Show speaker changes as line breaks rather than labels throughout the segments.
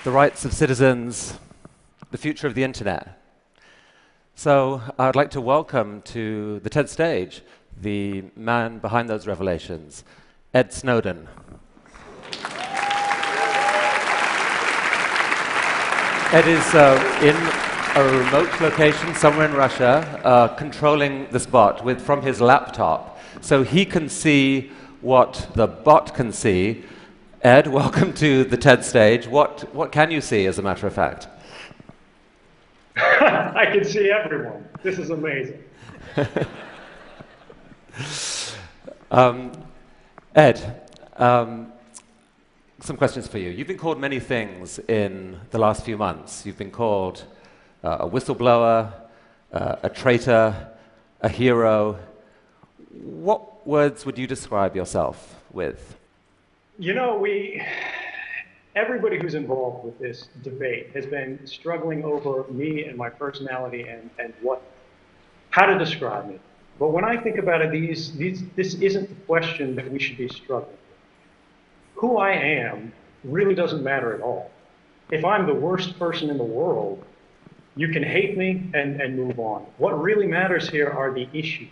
the rights of citizens, the future of the internet. So I'd like to welcome to the TED stage the man behind those revelations, Ed Snowden. Ed is in a remote location somewhere in Russia, controlling this bot from his laptop, so he can see what the bot can see. Ed, welcome to the TED stage. What can you see, as a matter of fact?
I can see everyone. This is amazing.
Ed, some questions for you. You've been called many things in the last few months. You've been called a whistleblower, a traitor, a hero. What words would you describe yourself with?
You know, everybody who's involved with this debate has been struggling over me and my personality and how to describe me. But when I think about it, this isn't the question that we should be struggling with. Who I am really doesn't matter at all. If I'm the worst person in the world, you can hate me and move on. What really matters here are the issues.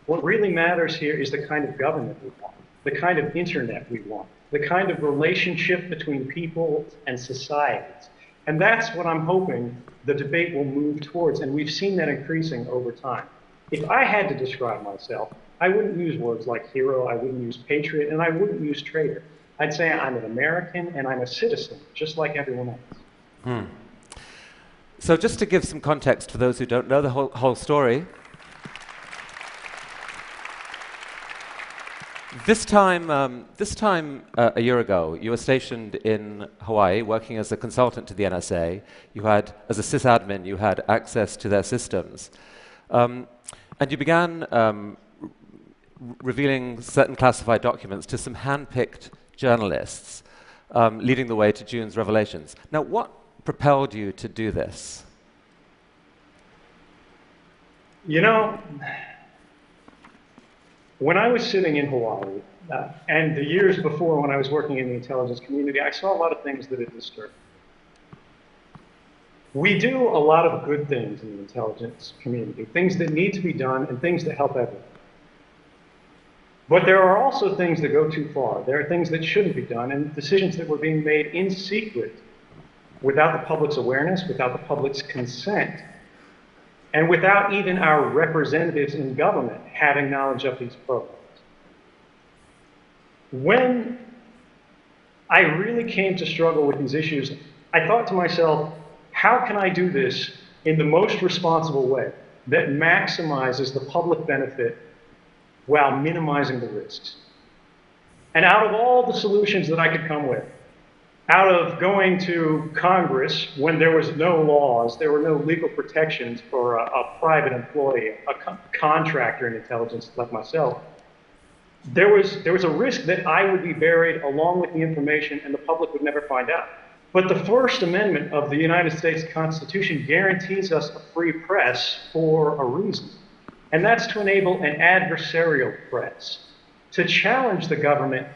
What really matters here is the kind of government we want, the kind of internet we want, the kind of relationship between people and societies. And that's what I'm hoping the debate will move towards, and we've seen that increasing over time. If I had to describe myself, I wouldn't use words like hero, I wouldn't use patriot, and I wouldn't use traitor. I'd say I'm an American and I'm a citizen, just like everyone else.
So just to give some context for those who don't know the whole story, This time a year ago, you were stationed in Hawaii, working as a consultant to the NSA. You had, as a sysadmin, you had access to their systems. And you began revealing certain classified documents to some hand-picked journalists, leading the way to June's revelations. Now, what propelled you to do this?
You know, when I was sitting in Hawaii, and the years before when I was working in the intelligence community, I saw a lot of things that had disturbed me. We do a lot of good things in the intelligence community, things that need to be done and things that help everyone. But there are also things that go too far. There are things that shouldn't be done and decisions that were being made in secret without the public's awareness, without the public's consent, and without even our representatives in government having knowledge of these programs. When I really came to struggle with these issues, I thought to myself, how can I do this in the most responsible way that maximizes the public benefit while minimizing the risks? And out of all the solutions that I could come with, out of going to Congress when there was no laws, there were no legal protections for a private employee, a contractor in intelligence like myself, there was a risk that I would be buried along with the information and the public would never find out. But the First Amendment of the United States Constitution guarantees us a free press for a reason. And that's to enable an adversarial press, to challenge the government,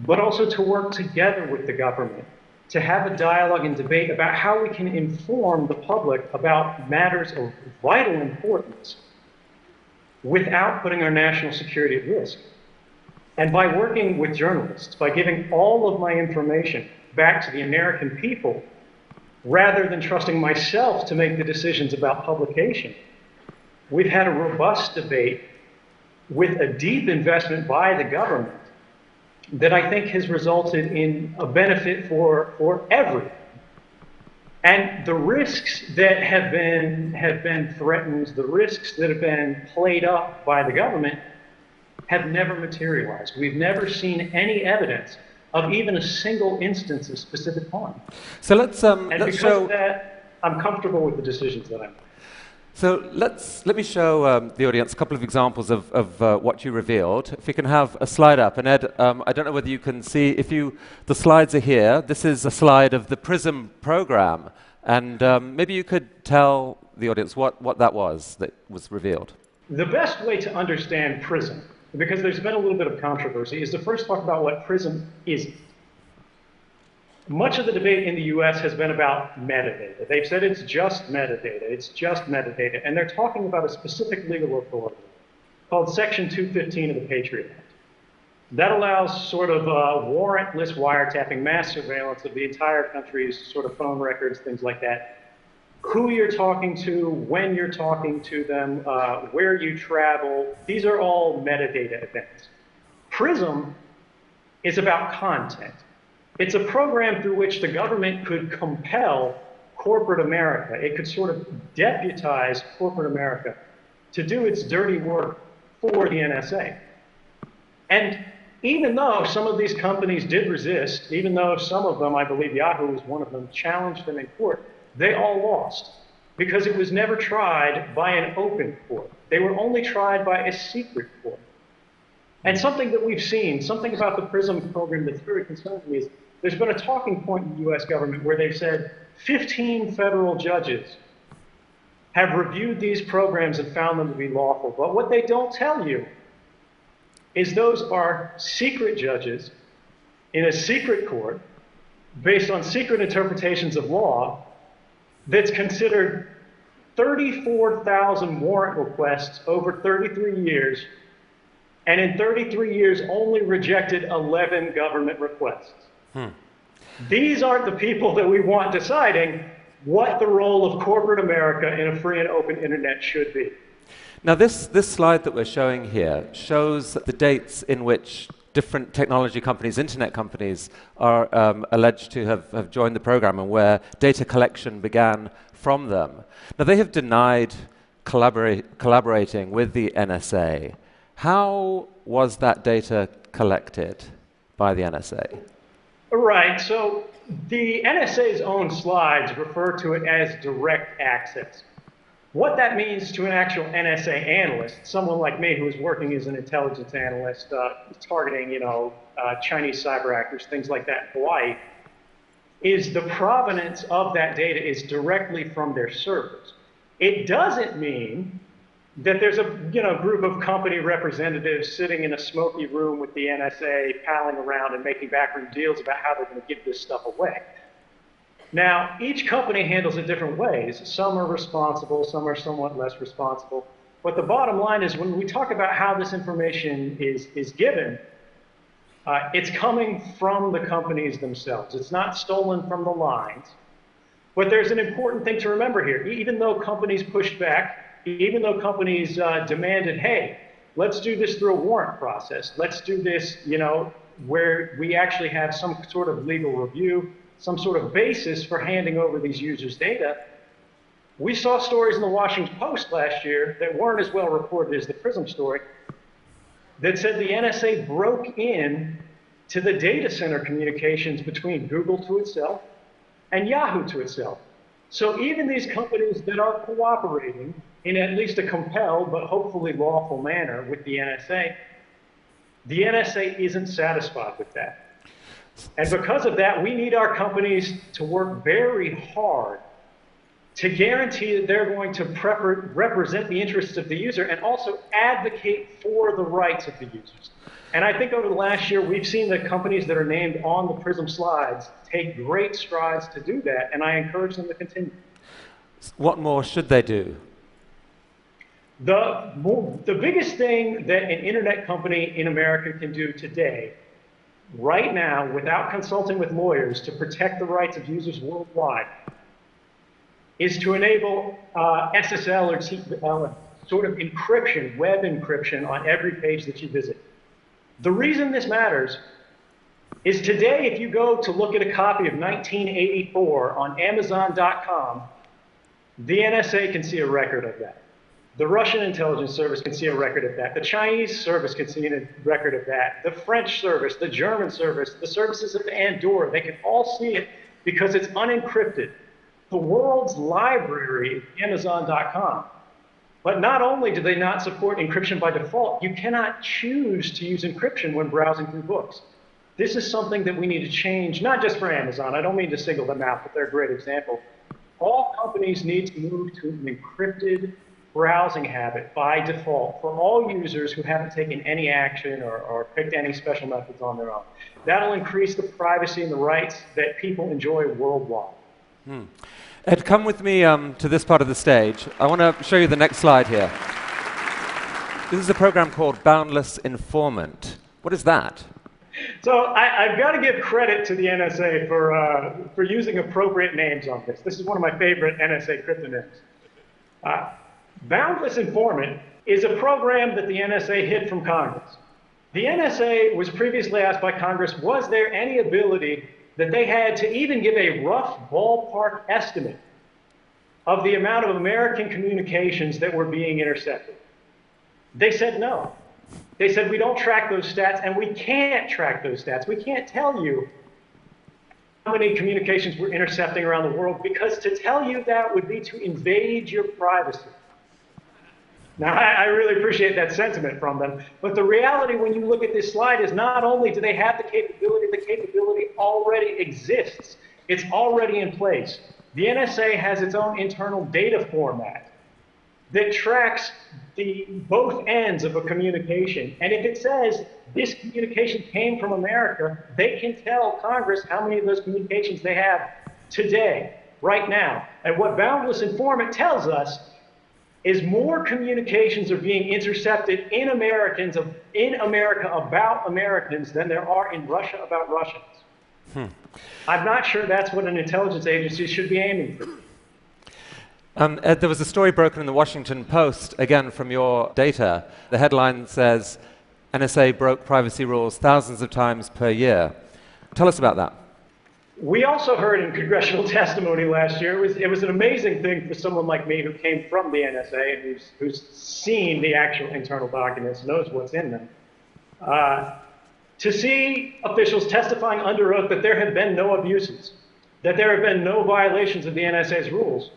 but also to work together with the government, to have a dialogue and debate about how we can inform the public about matters of vital importance without putting our national security at risk. And by working with journalists, by giving all of my information back to the American people, rather than trusting myself to make the decisions about publication, we've had a robust debate with a deep investment by the government that I think has resulted in a benefit for everyone. And the risks that have been threatened, the risks that have been played up by the government have never materialized. We've never seen any evidence of even a single instance of specific harm.
So let's
because
show
of that, I'm comfortable with the decisions that I make.
So let me show the audience a couple of examples of what you revealed. If you can have a slide up. And Ed, I don't know whether you can see, the slides are here. This is a slide of the PRISM program. And maybe you could tell the audience what that was that was revealed.
The best way to understand PRISM, because there's been a little bit of controversy, is to first talk about what PRISM isn't. much of the debate in the US has been about metadata. They've said it's just metadata, it's just metadata, and they're talking about a specific legal authority called Section 215 of the Patriot Act. That allows sort of warrantless wiretapping, mass surveillance of the entire country's sort of phone records, things like that. Who you're talking to, when you're talking to them, where you travel, these are all metadata events. PRISM is about content. It's a program through which the government could compel corporate America. It could sort of deputize corporate America to do its dirty work for the NSA. And even though some of these companies did resist, even though some of them, I believe Yahoo was one of them, challenged them in court, they all lost because it was never tried by an open court. They were only tried by a secret court. And something that we've seen, something about the PRISM program that's very concerning me is there's been a talking point in the US government where they've said 15 federal judges have reviewed these programs and found them to be lawful. But what they don't tell you is those are secret judges in a secret court based on secret interpretations of law that's considered 34,000 warrant requests over 33 years, and in 33 years only rejected 11 government requests. These aren't the people that we want deciding what the role of corporate America in a free and open internet should be.
Now this slide that we're showing here shows the dates in which different technology companies, internet companies, are alleged to have joined the program and where data collection began from them. Now they have denied collaborating with the NSA. How was that data collected by the NSA?
Right, so the NSA's own slides refer to it as direct access. What that means to an actual NSA analyst, someone like me who is working as an intelligence analyst, targeting, Chinese cyber actors, things like that in Hawaii, is the provenance of that data is directly from their servers. It doesn't mean that there's a group of company representatives sitting in a smoky room with the NSA, palling around and making backroom deals about how they're going to give this stuff away. Now, each company handles it different ways. Some are responsible, some are somewhat less responsible. But the bottom line is when we talk about how this information is given, it's coming from the companies themselves. It's not stolen from the lines. But there's an important thing to remember here. Even though companies pushed back, even though companies demanded, hey, let's do this through a warrant process. Let's do this, where we actually have some sort of legal review, some sort of basis for handing over these users' data. We saw stories in the Washington Post last year that weren't as well reported as the PRISM story that said the NSA broke in to the data center communications between Google to itself and Yahoo to itself. So even these companies that are cooperating in at least a compelled but hopefully lawful manner with the NSA isn't satisfied with that. And because of that, we need our companies to work very hard to guarantee that they're going to represent the interests of the user and also advocate for the rights of the users. And I think over the last year, we've seen the companies that are named on the PRISM slides take great strides to do that, and I encourage them to continue.
What more should they do?
The biggest thing that an internet company in America can do today, right now, without consulting with lawyers to protect the rights of users worldwide, is to enable SSL or TLS, sort of encryption, web encryption on every page that you visit. The reason this matters is today, if you go to look at a copy of 1984 on Amazon.com, the NSA can see a record of that. The Russian intelligence service can see a record of that. The Chinese service can see a record of that. The French service, the German service, the services of Andorra, they can all see it because it's unencrypted. The world's library is Amazon.com. But not only do they not support encryption by default, you cannot choose to use encryption when browsing through books. This is something that we need to change, not just for Amazon. I don't mean to single them out, but they're a great example. All companies need to move to an encrypted browsing habit by default for all users who haven't taken any action or picked any special methods on their own. That'll increase the privacy and the rights that people enjoy worldwide.
Ed, come with me to this part of the stage. I want to show you the next slide here. This is a program called Boundless Informant. What is that?
So I've got to give credit to the NSA for using appropriate names on this. This is one of my favorite NSA cryptonyms. Boundless Informant is a program that the NSA hid from Congress. The NSA was previously asked by Congress, was there any ability that they had to even give a rough ballpark estimate of the amount of American communications that were being intercepted? They said no. They said we don't track those stats, and we can't track those stats. We can't tell you how many communications we're intercepting around the world, because to tell you that would be to invade your privacy. Now, I really appreciate that sentiment from them, but the reality when you look at this slide is not only do they have the capability already exists. It's already in place. The NSA has its own internal data format that tracks both ends of a communication. And if it says this communication came from America, they can tell Congress how many of those communications they have today, right now. And what Boundless Informant tells us is more communications are being intercepted in America about Americans than there are in Russia about Russians. I'm not sure that's what an intelligence agency should be aiming for.
Ed, there was a story broken in the Washington Post, again from your data. The headline says, NSA broke privacy rules thousands of times per year. Tell us about that.
We also heard in congressional testimony last year, it was an amazing thing for someone like me who came from the NSA and who's seen the actual internal documents, knows what's in them, to see officials testifying under oath that there have been no abuses, that there have been no violations of the NSA's rules,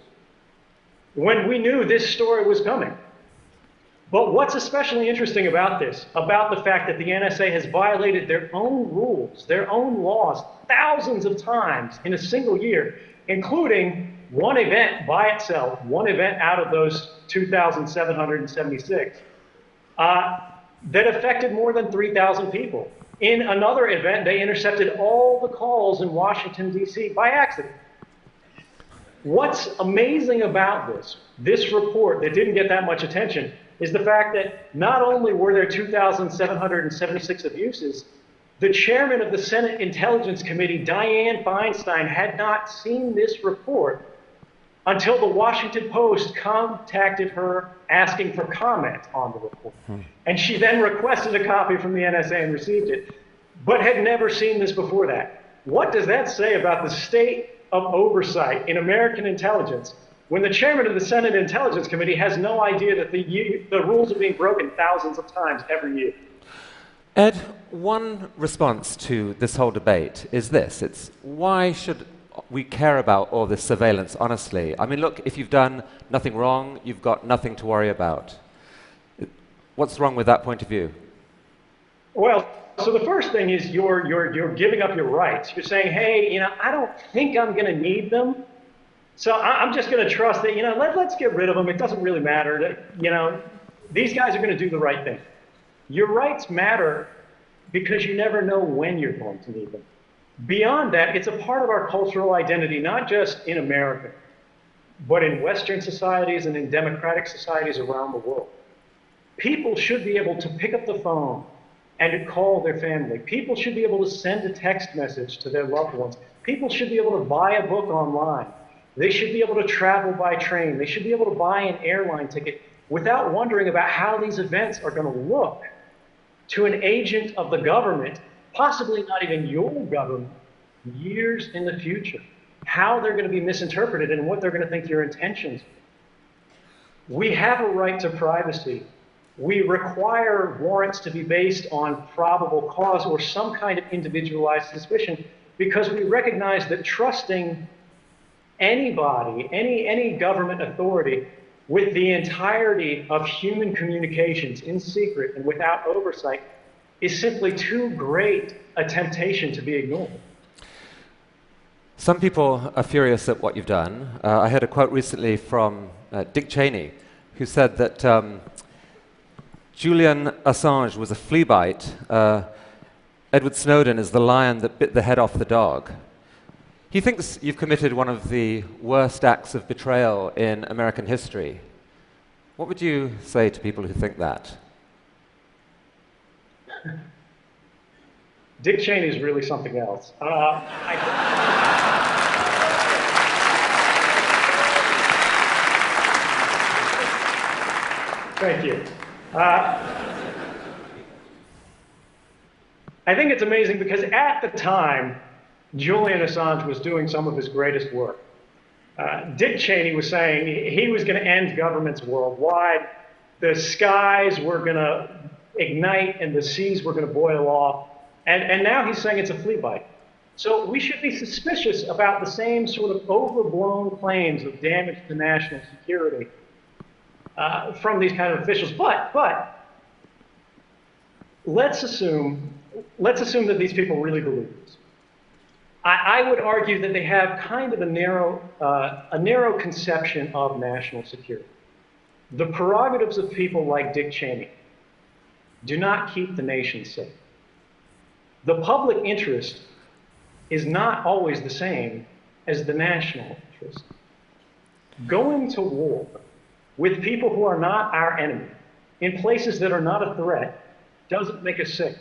when we knew this story was coming. But what's especially interesting about this, about the fact that the NSA has violated their own rules, their own laws, thousands of times in a single year, including one event by itself, one event out of those 2,776, that affected more than 3,000 people. In another event, they intercepted all the calls in Washington, D.C. by accident. What's amazing about this report that didn't get that much attention, is the fact that not only were there 2,776 abuses, the chairman of the Senate Intelligence Committee, Dianne Feinstein, had not seen this report until the Washington Post contacted her asking for comment on the report. And she then requested a copy from the NSA and received it, but had never seen this before that. What does that say about the state of oversight in American intelligence when the chairman of the Senate Intelligence Committee has no idea that the rules are being broken thousands of times every year?
Ed, one response to this whole debate is this. It's why should we care about all this surveillance, honestly? I mean, look, if you've done nothing wrong, you've got nothing to worry about. What's wrong with that point of view?
Well, so the first thing is you're giving up your rights. You're saying, hey, I don't think I'm going to need them, so I'm just going to trust that, let's get rid of them. It doesn't really matter. These guys are going to do the right thing. Your rights matter because you never know when you're going to need them. Beyond that, it's a part of our cultural identity, not just in America, but in Western societies and in democratic societies around the world. People should be able to pick up the phone and to call their family. People should be able to send a text message to their loved ones. People should be able to buy a book online. They should be able to travel by train. They should be able to buy an airline ticket without wondering about how these events are going to look to an agent of the government, possibly not even your government, years in the future. How they're going to be misinterpreted and what they're going to think your intentions are. We have a right to privacy. We require warrants to be based on probable cause or some kind of individualized suspicion because we recognize that trusting anybody, any government authority, with the entirety of human communications in secret and without oversight is simply too great a temptation to be ignored.
Some people are furious at what you've done. I heard a quote recently from Dick Cheney, who said that Julian Assange was a flea bite. Edward Snowden is the lion that bit the head off the dog. He thinks you've committed one of the worst acts of betrayal in American history. What would you say to people who think that?
Dick Cheney is really something else. Thank you. I think it's amazing because at the time, Julian Assange was doing some of his greatest work. Dick Cheney was saying he was going to end governments worldwide. The skies were going to ignite and the seas were going to boil off. And now he's saying it's a flea bite. So we should be suspicious about the same sort of overblown claims of damage to national security from these kind of officials. But let's assume that these people really believe this. I would argue that they have kind of a narrow conception of national security. The prerogatives of people like Dick Cheney do not keep the nation safe. The public interest is not always the same as the national interest. Going to war with people who are not our enemy in places that are not a threat doesn't make us safe.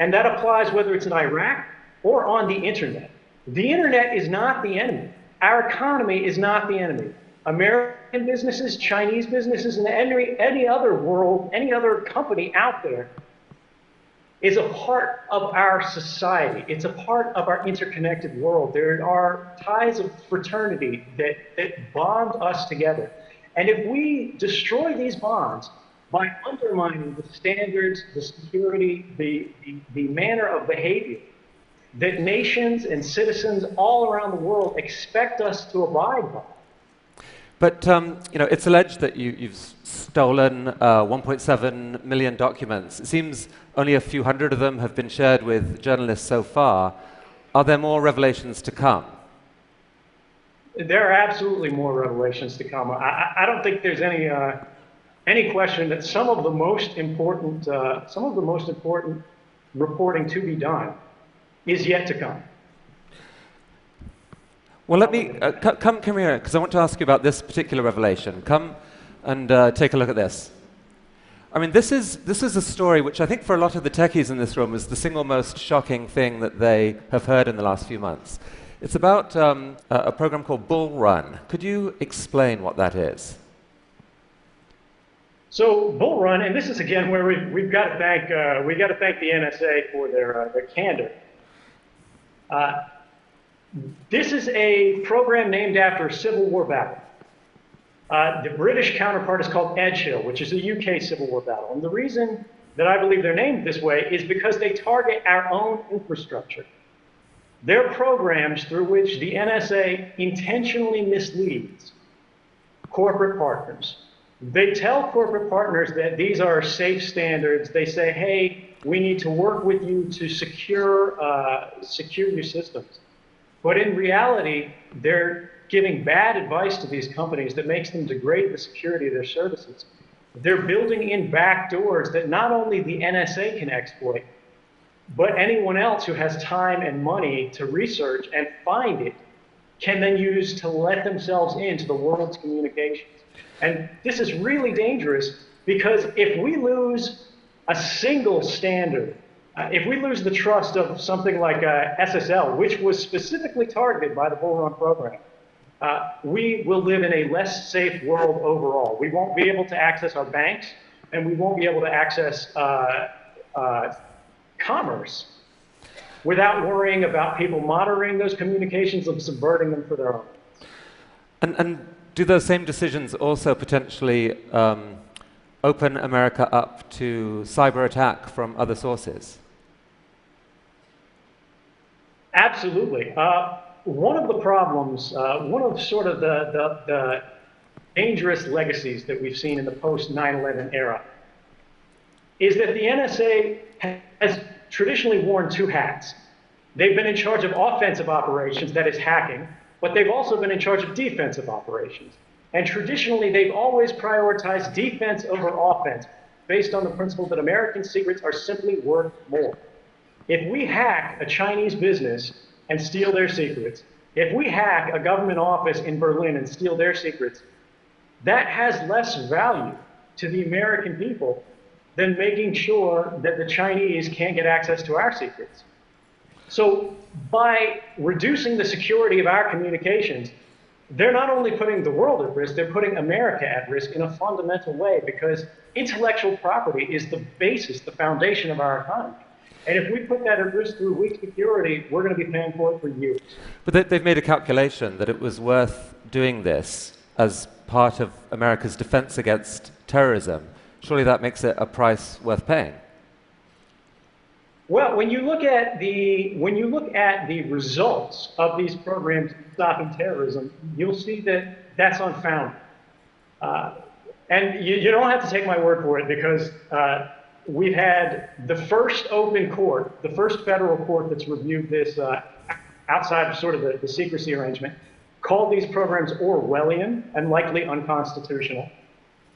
And that applies whether it's in Iraq or on the internet. The internet is not the enemy. Our economy is not the enemy. American businesses, Chinese businesses, and any other company out there is a part of our society. It's a part of our interconnected world. There are ties of fraternity that bond us together. And if we destroy these bonds by undermining the standards, the security, the manner of behavior that nations and citizens all around the world expect us to abide by.
But it's alleged that you've stolen 1.7 million documents. It seems only a few hundred of them have been shared with journalists so far. Are there more revelations to come?
There are absolutely more revelations to come. I don't think there's any question that some of the most important reporting to be done is yet to come.
Well, let me come here, because I want to ask you about this particular revelation. Come and take a look at this. I mean, this is a story which I think for a lot of the techies in this room is the single most shocking thing that they have heard in the last few months. It's about a program called Bull Run. Could you explain what that is?
So Bull Run, and this is again where we've got to thank the NSA for their candor. This is a program named after a Civil War battle. The British counterpart is called Edgehill, which is a UK Civil War battle. And the reason that I believe they're named this way is because they target our own infrastructure. They're programs through which the NSA intentionally misleads corporate partners. They tell corporate partners that these are safe standards. They say, hey, we need to work with you to secure your systems. But in reality, they're giving bad advice to these companies that makes them degrade the security of their services. They're building in back doors that not only the NSA can exploit, but anyone else who has time and money to research and find it can then use to let themselves into the world's communications. And this is really dangerous because if we lose a single standard, if we lose the trust of something like SSL, which was specifically targeted by the Bull Run program, we will live in a less safe world overall. We won't be able to access our banks, and we won't be able to access commerce without worrying about people monitoring those communications and subverting them for their own.
And do those same decisions also potentially open America up to cyber attack from other sources?
Absolutely. One of the problems, one of sort of the dangerous legacies that we've seen in the post-9/11 era is that the NSA has traditionally worn two hats. They've been in charge of offensive operations, that is hacking, but they've also been in charge of defensive operations. And traditionally, they've always prioritized defense over offense, based on the principle that American secrets are simply worth more. If we hack a Chinese business and steal their secrets, if we hack a government office in Berlin and steal their secrets, that has less value to the American people than making sure that the Chinese can't get access to our secrets. So by reducing the security of our communications, they're not only putting the world at risk, they're putting America at risk in a fundamental way, because intellectual property is the basis, the foundation of our economy. And if we put that at risk through weak security, we're going to be paying for it for years.
But they've made a calculation that it was worth doing this as part of America's defense against terrorism. Surely that makes it a price worth paying.
Well, when you look at the results of these programs stopping terrorism, you'll see that that's unfounded. And you don't have to take my word for it, because we've had the first open court, the first federal court that's reviewed this outside of sort of the secrecy arrangement, called these programs Orwellian and likely unconstitutional.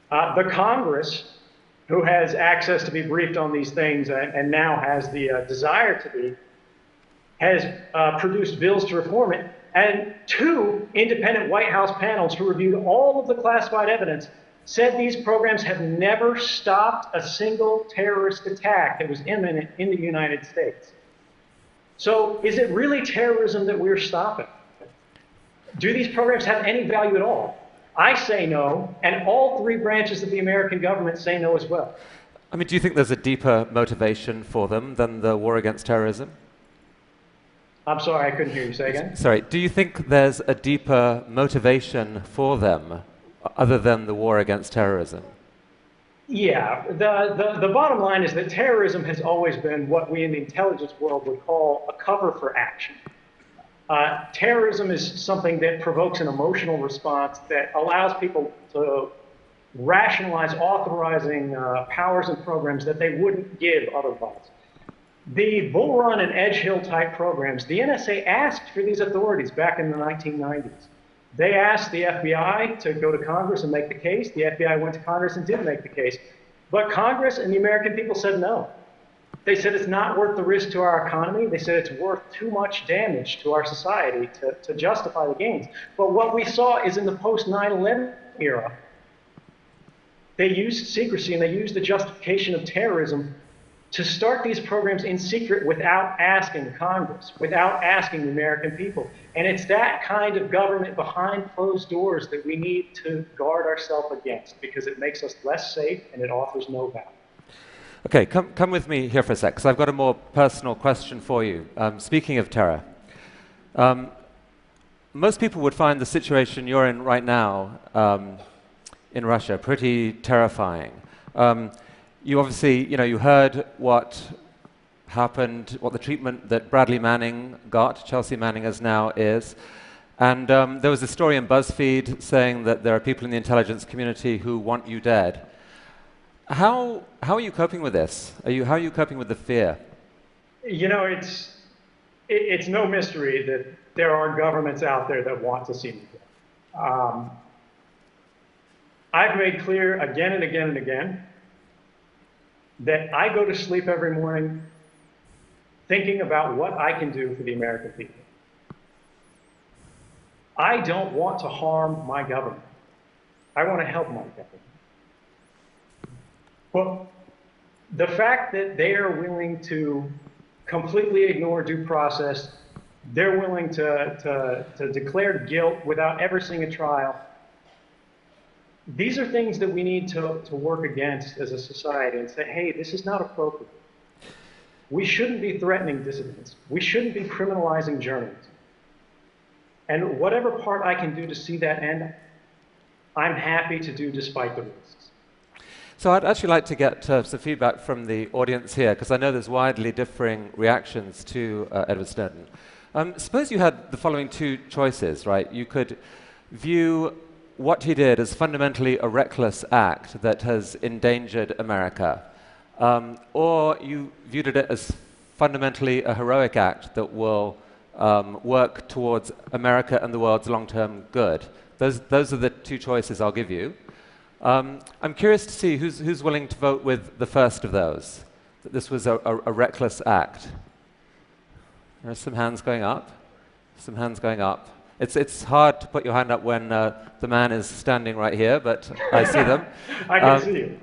The Congress, who has access to be briefed on these things and now has the desire to be, has produced bills to reform it. And 2 independent White House panels who reviewed all of the classified evidence said these programs have never stopped a single terrorist attack that was imminent in the United States. So is it really terrorism that we're stopping? Do these programs have any value at all? I say no, and all 3 branches of the American government say no as well.
I mean, do you think there's a deeper motivation for them than the war against terrorism?
I'm sorry, I couldn't hear you. Say again?
Sorry, do you think there's a deeper motivation for them other than the war against terrorism?
Yeah, the bottom line is that terrorism has always been what we in the intelligence world would call a cover for action. Terrorism is something that provokes an emotional response that allows people to rationalize authorizing powers and programs that they wouldn't give otherwise. The Bull Run and Edge Hill type programs, the NSA asked for these authorities back in the 1990s. They asked the FBI to go to Congress and make the case. The FBI went to Congress and did make the case. But Congress and the American people said no. They said it's not worth the risk to our economy. They said it's worth too much damage to our society to justify the gains. But what we saw is in the post-9/11 era, they used secrecy and they used the justification of terrorism to start these programs in secret without asking Congress, without asking the American people. And it's that kind of government behind closed doors that we need to guard ourselves against, because it makes us less safe and it offers no value.
Okay, come with me here for a sec, because I've got a more personal question for you. Speaking of terror, most people would find the situation you're in right now in Russia pretty terrifying. You obviously, you heard what happened, what the treatment that Bradley Manning got, Chelsea Manning as now is. And there was a story in BuzzFeed saying that there are people in the intelligence community who want you dead. How are you coping with this? How are you coping with the fear?
It's no mystery that there are governments out there that want to see me dead. I've made clear again and again and again that I go to sleep every morning thinking about what I can do for the American people. I don't want to harm my government. I want to help my government. But the fact that they are willing to completely ignore due process, they're willing to declare guilt without ever seeing a trial, these are things that we need to work against as a society and say, hey, this is not appropriate. We shouldn't be threatening dissidents. We shouldn't be criminalizing journalists. And whatever part I can do to see that end, I'm happy to do despite the risks.
So I'd actually like to get some feedback from the audience here, because I know there's widely differing reactions to Edward Snowden. Suppose you had the following 2 choices, right? You could view what he did as fundamentally a reckless act that has endangered America, or you viewed it as fundamentally a heroic act that will work towards America and the world's long-term good. Those are the two choices I'll give you. I'm curious to see who's willing to vote with the first of those, that this was a reckless act. There are some hands going up, some hands going up. It's hard to put your hand up when the man is standing right here, but I see them.
I can see you.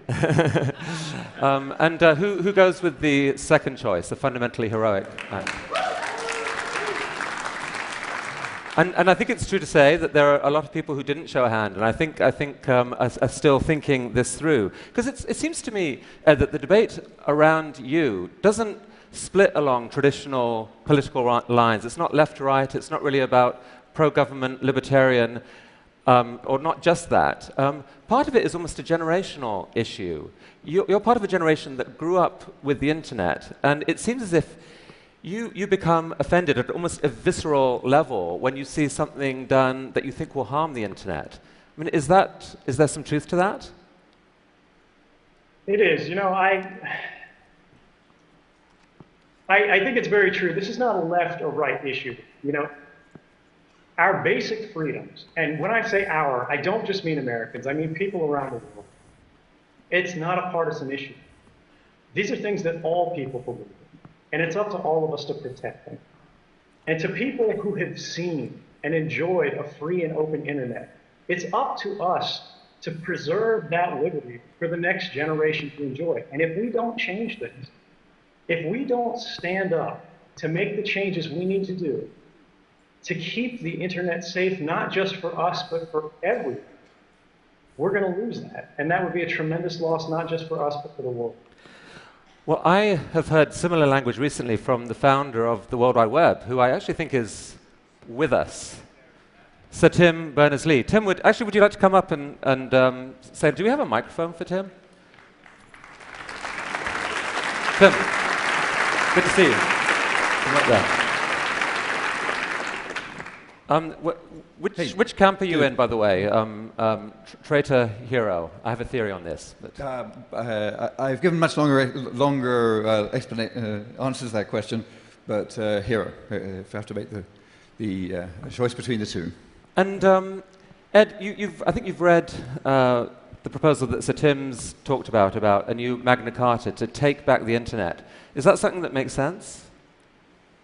And who goes with the second choice, the fundamentally heroic act? And I think it's true to say that there are a lot of people who didn't show a hand, and I think are still thinking this through. Because it seems to me, Ed, that the debate around you doesn't split along traditional political lines. It's not left to right. It's not really about pro-government, libertarian, or not just that. Part of it is almost a generational issue. You're part of a generation that grew up with the internet, and it seems as if you become offended at almost a visceral level when you see something done that you think will harm the internet. I mean, is there some truth to that?
It is. You know, I think it's very true. This is not a left or right issue. You know, our basic freedoms, and when I say our, I don't just mean Americans, I mean people around the world. It's not a partisan issue. These are things that all people believe in. And it's up to all of us to protect them. And to people who have seen and enjoyed a free and open internet, it's up to us to preserve that liberty for the next generation to enjoy. And if we don't change things, if we don't stand up to make the changes we need to do to keep the internet safe, not just for us, but for everyone, we're going to lose that. And that would be a tremendous loss, not just for us, but for the world.
Well, I have heard similar language recently from the founder of the World Wide Web, who I actually think is with us, Sir Tim Berners-Lee. Tim, would you like to come up and say, do we have a microphone for Tim? Tim, good to see you. Come up there. Which camp are you in, by the way? Traitor, hero? I have a theory on this.
I've given much longer answers to that question, but hero, if I have to make the choice between the two.
And Ed, I think you've read the proposal that Sir Tim's talked about a new Magna Carta to take back the internet. Is that something that makes sense?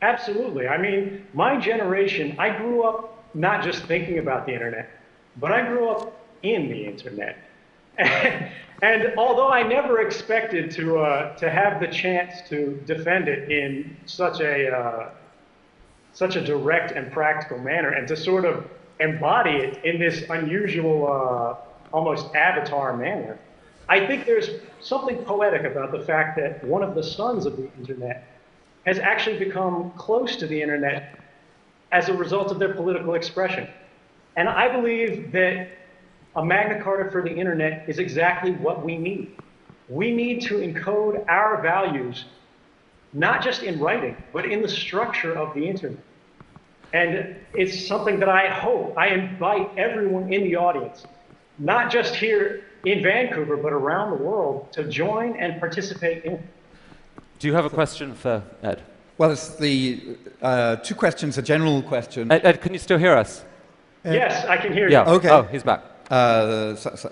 Absolutely. I mean, my generation, I grew up not just thinking about the internet, but I grew up in the internet. And although I never expected to have the chance to defend it in such a direct and practical manner, and to sort of embody it in this unusual, almost avatar manner, I think there's something poetic about the fact that one of the sons of the internet has actually become close to the internet as a result of their political expression. And I believe that a Magna Carta for the internet is exactly what we need. We need to encode our values, not just in writing, but in the structure of the internet. And it's something that I invite everyone in the audience, not just here in Vancouver, but around the world, to join and participate in.
Do you have a question for Ed?
Well, it's the two questions, a general question.
Ed, can you still hear us?
Yes, I can hear you.
Yeah.
Okay.
Oh, he's back.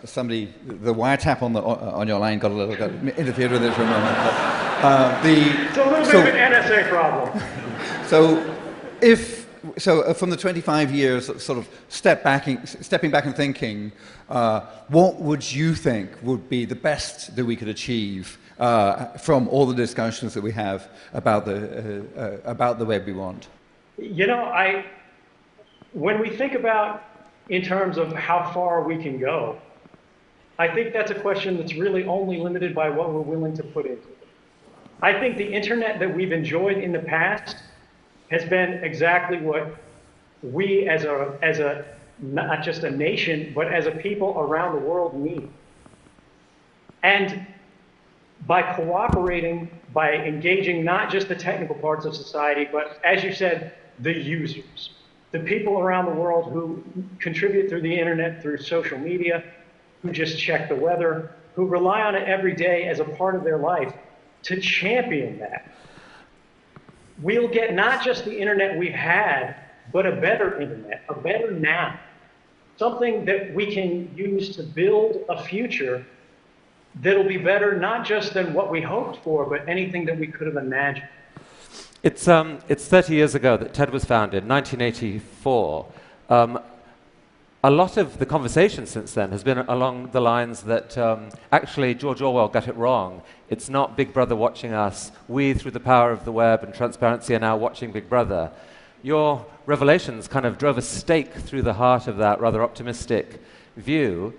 Somebody, the wiretap on your line got interfered with it for a moment.
It's a little bit of an NSA problem.
So from the 25 years, sort of stepping back and thinking, what would you think would be the best that we could achieve from all the discussions that we have about the web we want?
You know, when we think about in terms of how far we can go, I think that's a question that's really only limited by what we're willing to put into it. I think the internet that we've enjoyed in the past has been exactly what we as a not just a nation, but as a people around the world need. And by cooperating, by engaging not just the technical parts of society, but as you said, the users, the people around the world who contribute through the internet, through social media, who just check the weather, who rely on it every day as a part of their life, to champion that. We'll get not just the internet we've had, but a better internet, a better now. something that we can use to build a future that'll be better not just than what we hoped for, but anything that we could have imagined.
It's 30 years ago that TED was founded, 1984. A lot of the conversation since then has been along the lines that actually George Orwell got it wrong. It's not Big Brother watching us. We, through the power of the web and transparency, are now watching Big Brother. Your revelations kind of drove a stake through the heart of that rather optimistic view.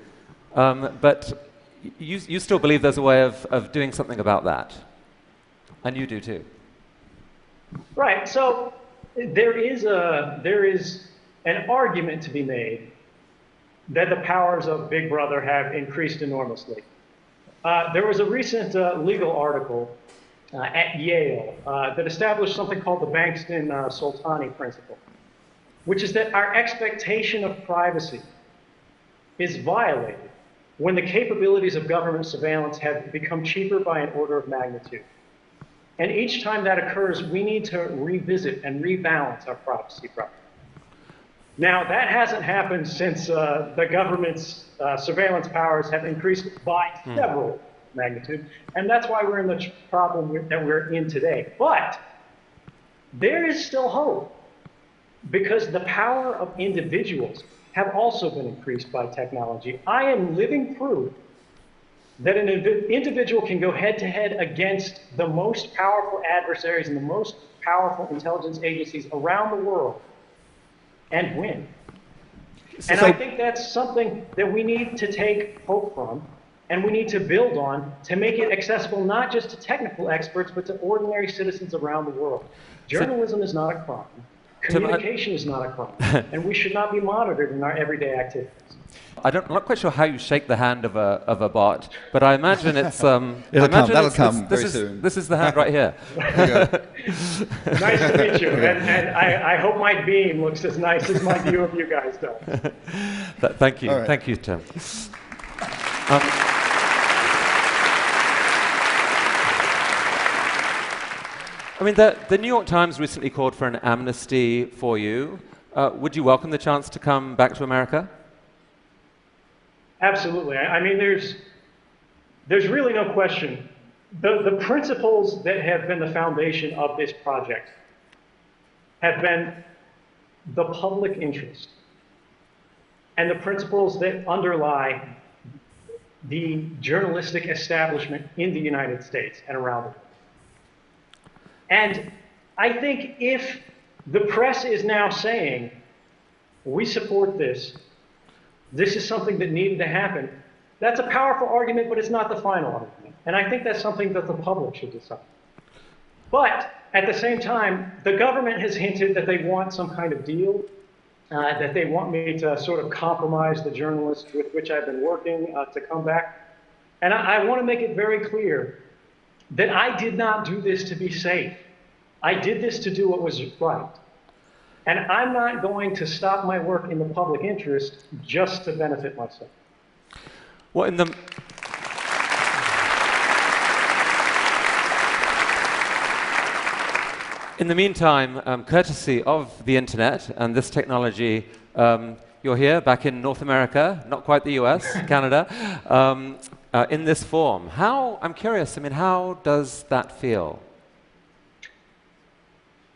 But you still believe there's a way of doing something about that. And you do too.
Right. So there is an argument to be made that the powers of Big Brother have increased enormously. There was a recent legal article at Yale that established something called the Bankston-Soltani principle, which is that our expectation of privacy is violated when the capabilities of government surveillance have become cheaper by an order of magnitude. And each time that occurs, we need to revisit and rebalance our privacy problem. Now, that hasn't happened since the government's surveillance powers have increased by several magnitude, and that's why we're in the problem that we're in today. But there is still hope, because the power of individuals have also been increased by technology. I am living proof that an individual can go head-to-head against the most powerful adversaries and the most powerful intelligence agencies around the world and win. And I think that's something that we need to take hope from, and we need to build on to make it accessible not just to technical experts, but to ordinary citizens around the world. Journalism is not a crime. Communication is not a crime, and we should not be monitored in our everyday activities.
I'm not quite sure how you shake the hand of a bot, but I imagine it's.
That'll come very soon.
This is the hand right here.
Nice to meet you, and I hope my beam looks as nice as my view of you guys does.
Thank you,
All right.
Thank you, Tim. I mean, the New York Times recently called for an amnesty for you. Would you welcome the chance to come back to America?
Absolutely. I mean, there's really no question. The principles that have been the foundation of this project have been the public interest and the principles that underlie the journalistic establishment in the United States and around the world. And I think if the press is now saying, we support this, this is something that needed to happen, that's a powerful argument, but it's not the final argument. And I think that's something that the public should decide. But at the same time, the government has hinted that they want some kind of deal, that they want me to sort of compromise the journalists with which I've been working to come back. And I want to make it very clear that I did not do this to be safe. I did this to do what was right. And I'm not going to stop my work in the public interest just to benefit myself.
Well, in the meantime, courtesy of the internet and this technology, you're here back in North America, not quite the US, Canada, in this form. I'm curious, I mean, how does that feel?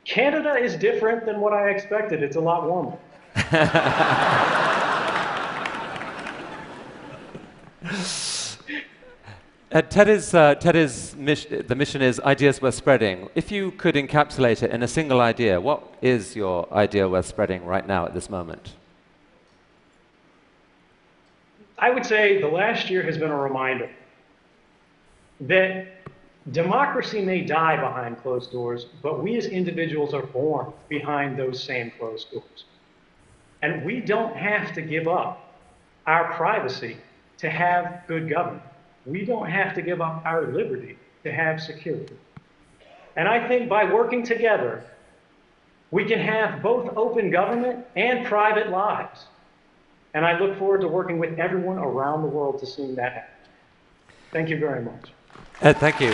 Canada is different than what I expected. It's a lot warmer. The mission is ideas worth spreading. If you could encapsulate it in a single idea, what is your idea worth spreading right now at this moment? I would say the last year has been a reminder that democracy may die behind closed doors, but we as individuals are born behind those same closed doors. And we don't have to give up our privacy to have good government. We don't have to give up our liberty to have security. And I think by working together, we can have both open government and private lives. And I look forward to working with everyone around the world to seeing that happen. Thank you very much.
Ed, thank you.